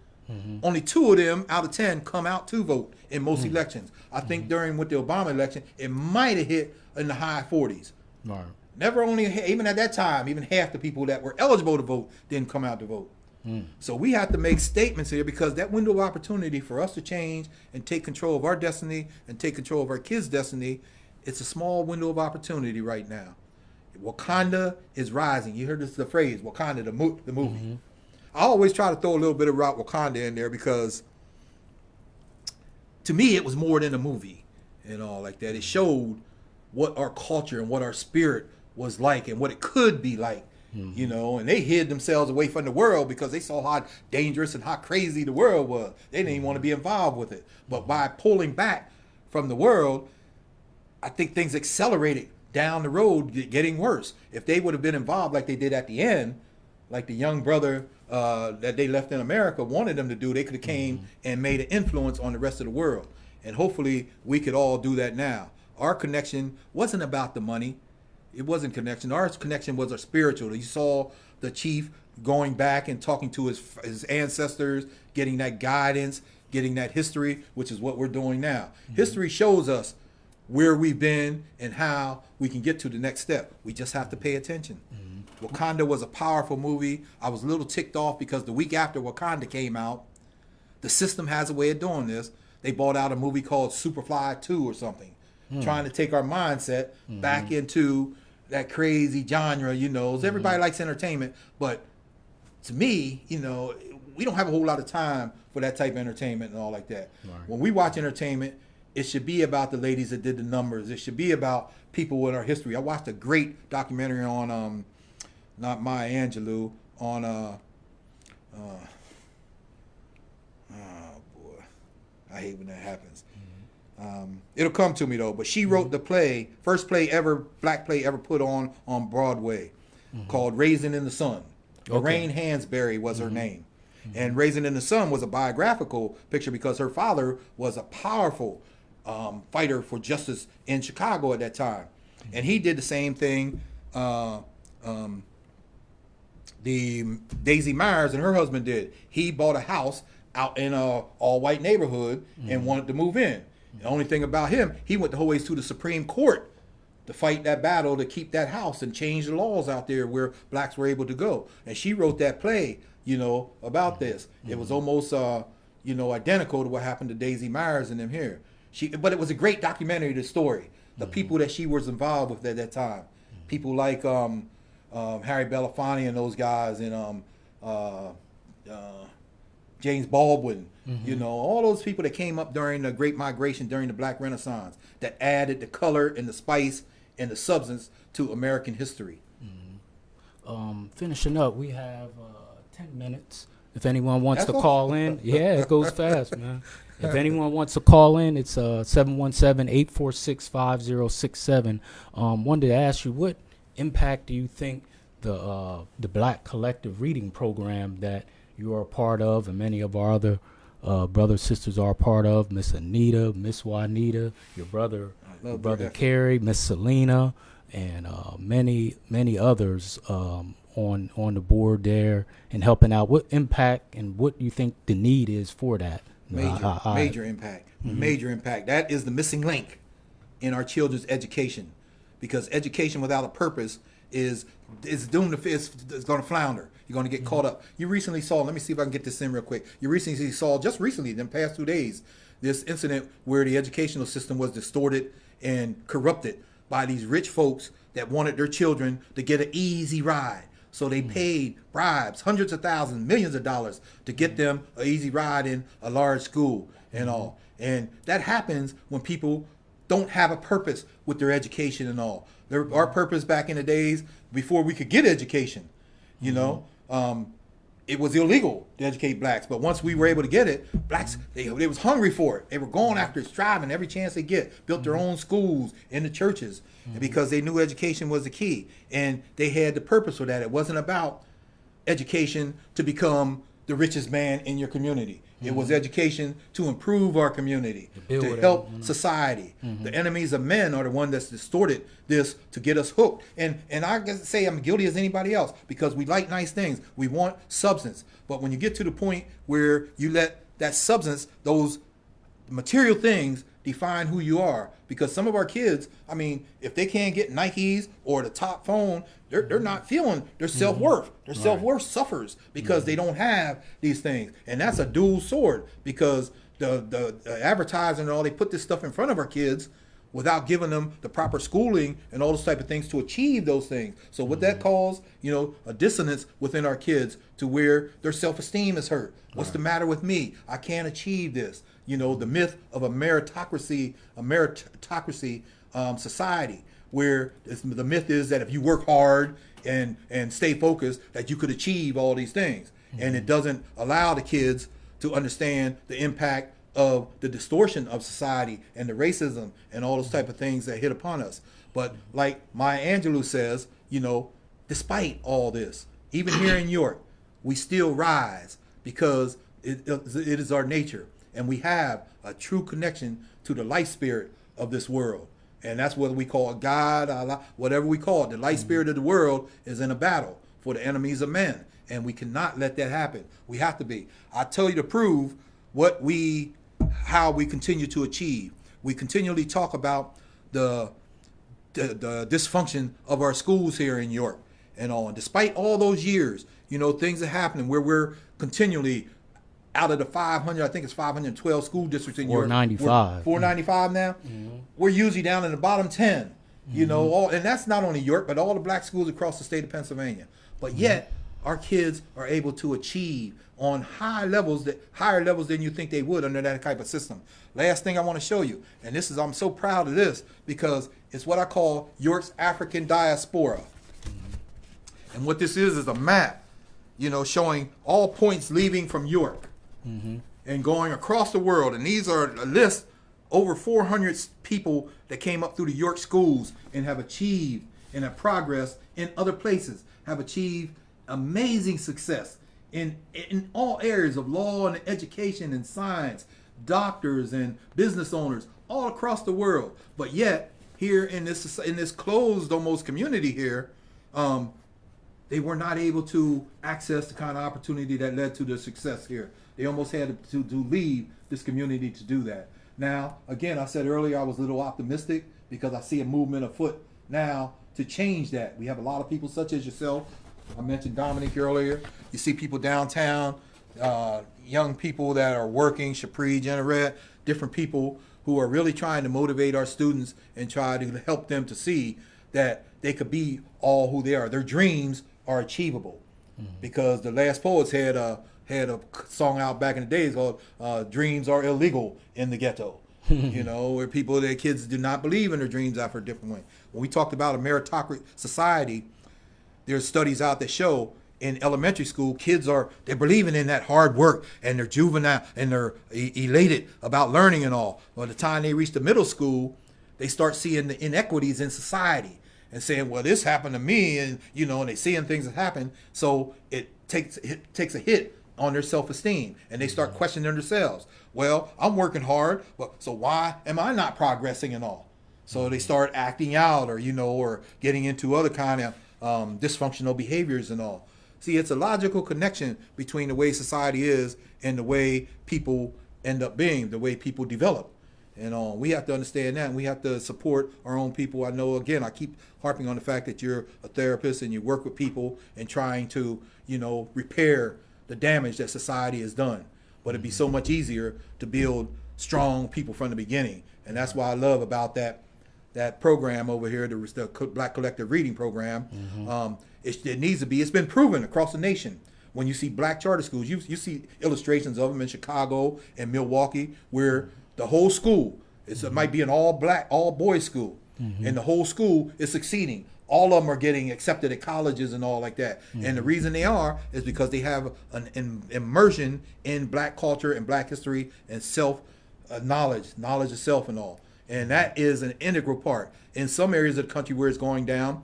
Only 2 of them out of 10 come out to vote in most elections. I think during with the Obama election, it might have hit in the high 40s. Right. Never only, even at that time, even half the people that were eligible to vote didn't come out to vote. So we have to make statements here, because that window of opportunity for us to change and take control of our destiny and take control of our kids' destiny, it's a small window of opportunity right now. Wakanda is rising. You heard the phrase, Wakanda, the movie. I always try to throw a little bit about Wakanda in there because to me it was more than a movie and all like that. It showed what our culture and what our spirit was like and what it could be like. And they hid themselves away from the world because they saw how dangerous and how crazy the world was. They didn't even want to be involved with it. But by pulling back from the world, I think things accelerated down the road, getting worse. If they would have been involved like they did at the end, like the young brother that they left in America wanted them to do, they could have came and made an influence on the rest of the world. And hopefully we could all do that now. Our connection wasn't about the money. It wasn't connection. Our connection was our spiritual. You saw the chief going back and talking to his ancestors, getting that guidance, getting that history, which is what we're doing now. History shows us where we've been and how we can get to the next step. We just have to pay attention. Wakanda was a powerful movie. I was a little ticked off because the week after Wakanda came out, the system has a way of doing this. They bought out a movie called Superfly 2 or something, trying to take our mindset back into that crazy genre. Everybody likes entertainment, but to me, we don't have a whole lot of time for that type of entertainment and all like that. Right. When we watch entertainment, it should be about the ladies that did the numbers. It should be about people in our history. I watched a great documentary on, not Maya Angelou, on, oh boy, I hate when that happens. It'll come to me though, but she wrote the play, first play ever, black play ever put on Broadway, called Raisin in the Sun. Lorraine Hansberry was her name. And Raisin in the Sun was a biographical picture because her father was a powerful fighter for justice in Chicago at that time. And he did the same thing the Daisy Myers and her husband did. He bought a house out in a all-white neighborhood and wanted to move in. The only thing about him, he went the whole ways to the Supreme Court to fight that battle to keep that house and change the laws out there where blacks were able to go. And she wrote that play, about this. It was almost, identical to what happened to Daisy Myers and them here. But it was a great documentary, the story. The people that she was involved with at that time. People like Harry Belafonte and those guys, and James Baldwin, all those people that came up during the Great Migration, during the Black Renaissance, that added the color and the spice and the substance to American history. Finishing up, we have 10 minutes. If anyone wants to call in, it goes fast, man. If anyone wants to call in, it's 717-846-5067. Wanted to ask you, what impact do you think the Black Collective Reading Program that you are a part of and many of our other brothers, sisters are a part of. Miss Anita, Miss Juanita, your brother Carrie, Miss Selena, and many others on the board there and helping out. What impact and what you think the need is for that? Major impact. Major impact. That is the missing link in our children's education, because education without a purpose is doomed to it's going to flounder. You're going to get caught up. You recently saw, let me see if I can get this in real quick. You recently saw, just recently, in the past 2 days, this incident where the educational system was distorted and corrupted by these rich folks that wanted their children to get an easy ride. So they paid bribes, hundreds of thousands, millions of dollars to get them an easy ride in a large school and all. And that happens when people don't have a purpose with their education and all. Our purpose back in the days before we could get education, you know, it was illegal to educate blacks. But once we were able to get it, blacks, they was hungry for it. They were going after it, striving every chance they get, built their own schools in the churches because they knew education was the key. And they had the purpose for that. It wasn't about education to become the richest man in your community. It was education to improve our community, to help society. The enemies of men are the one that's distorted this to get us hooked. And I guess say I'm guilty as anybody else, because we like nice things. We want substance. But when you get to the point where you let that substance, those material things, define who you are, because some of our kids, I mean, if they can't get Nikes or the top phone, they're not feeling their self-worth. Their self-worth suffers because they don't have these things. And that's a dual sword, because the advertising and all, they put this stuff in front of our kids without giving them the proper schooling and all those type of things to achieve those things. So what that causes, you know, a dissonance within our kids to where their self-esteem is hurt. What's the matter with me? I can't achieve this. You know, the myth of a meritocracy society, where the myth is that if you work hard and stay focused, that you could achieve all these things. And it doesn't allow the kids to understand the impact of the distortion of society and the racism and all those type of things that hit upon us. But like Maya Angelou says, you know, despite all this, even here in York, we still rise because it is our nature. And we have a true connection to the life spirit of this world. And that's what we call God, Allah, whatever we call it. The life spirit of the world is in a battle for the enemies of men. And we cannot let that happen. We have to be. I tell you to prove how we continue to achieve. We continually talk about the dysfunction of our schools here in York and all. And despite all those years, you know, things are happening where we're continually out of the 500, I think it's 512 school districts in York. 495. 495 now. We're usually down in the bottom 10. You know, and that's not only York, but all the black schools across the state of Pennsylvania. But yet, our kids are able to achieve on higher levels than you think they would under that type of system. Last thing I want to show you, and this is, I'm so proud of this because it's what I call York's African diaspora. And what this is a map, you know, showing all points leaving from York and going across the world. And these are a list over 400 people that came up through the York schools and have achieved and have progressed in other places, have achieved amazing success in all areas of law and education and science, doctors and business owners all across the world. But yet here in this closed almost community here, they were not able to access the kind of opportunity that led to their success here. They almost had to leave this community to do that. Now, again, I said earlier I was a little optimistic because I see a movement afoot now to change that. We have a lot of people such as yourself. I mentioned Dominic earlier. You see people downtown, young people that are working, Shapri, Generette, different people who are really trying to motivate our students and try to help them to see that they could be all who they are. Their dreams are achievable. Because the Last Poets had a song out back in the days called "Dreams Are Illegal in the Ghetto." You know, where their kids do not believe in their dreams after a different way. When we talked about a meritocracy society, there's studies out that show in elementary school, they're believing in that hard work and they're juvenile and they're elated about learning and all. By the time they reach the middle school, they start seeing the inequities in society and saying, well, this happened to me, and you know, and they seeing things that happen. So it takes a hit on their self-esteem, and they start questioning themselves. Well, I'm working hard, but so why am I not progressing and all? So they start acting out, or or getting into other kind of dysfunctional behaviors and all. See, it's a logical connection between the way society is and the way people end up being, the way people develop. And we have to understand that, and we have to support our own people. I know, again, I keep harping on the fact that you're a therapist and you work with people and trying to, repair the damage that society has done. But it'd be so much easier to build strong people from the beginning. And that's why I love about that program over here, the Black Collective Reading Program. It needs to be. It's been proven across the nation. When you see black charter schools, you see illustrations of them in Chicago and Milwaukee, where the whole school, it might be an all black, all boys school, and the whole school is succeeding. All of them are getting accepted at colleges and all like that. And the reason they are is because they have an immersion in black culture and black history and self knowledge of self and all. And that is an integral part. In some areas of the country where it's going down,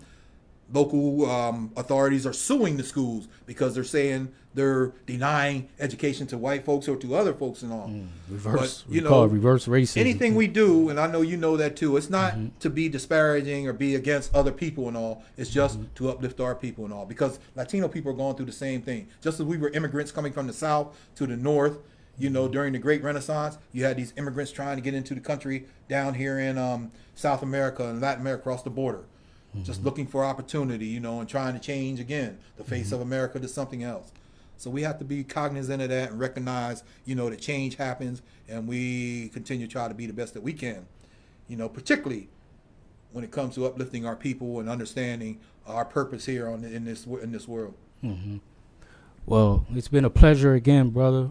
local authorities are suing the schools because they're saying they're denying education to white folks or to other folks and all. Reverse, but, call it reverse racism. Anything we do, and I know you know that too, it's not to be disparaging or be against other people and all. It's just to uplift our people and all. Because Latino people are going through the same thing. Just as we were immigrants coming from the South to the North, during the Great Renaissance, you had these immigrants trying to get into the country down here in South America and Latin America across the border. Just looking for opportunity, and trying to change again the face of America to something else. So we have to be cognizant of that and recognize, that change happens, and we continue to try to be the best that we can, particularly when it comes to uplifting our people and understanding our purpose here in this world. Well, it's been a pleasure again, brother.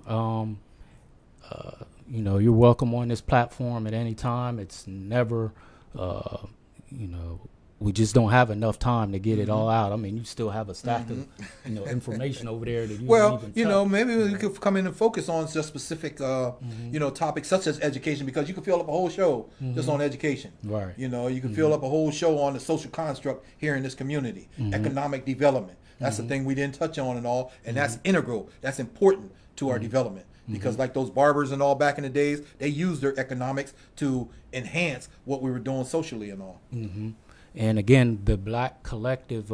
You're welcome on this platform at any time. It's never, we just don't have enough time to get it all out. I mean, you still have a stack of, information over there that you don't even touch. Maybe we could come in and focus on just specific, topics such as education, because you could fill up a whole show just on education. Right. You could fill up a whole show on the social construct here in this community, economic development. That's the thing we didn't touch on and all, and that's integral. That's important to our development. Because like those barbers and all back in the days, they used their economics to enhance what we were doing socially and all. And again, the Black Collective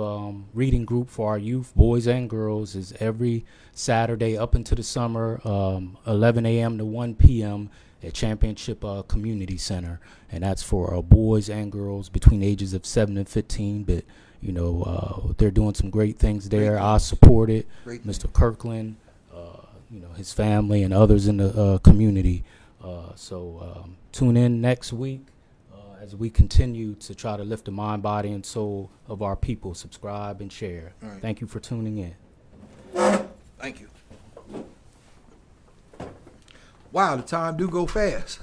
reading group for our youth, boys and girls, is every Saturday up into the summer, 11 a.m. to 1 p.m. at Championship Community Center. And that's for boys and girls between the ages of 7 and 15. But, they're doing some great things there. I support it. Mr. Kirkland, his family and others in the community. So tune in next week. As we continue to try to lift the mind, body, and soul of our people. Subscribe and share. Right. Thank you for tuning in. Thank you. Wow, the time do go fast.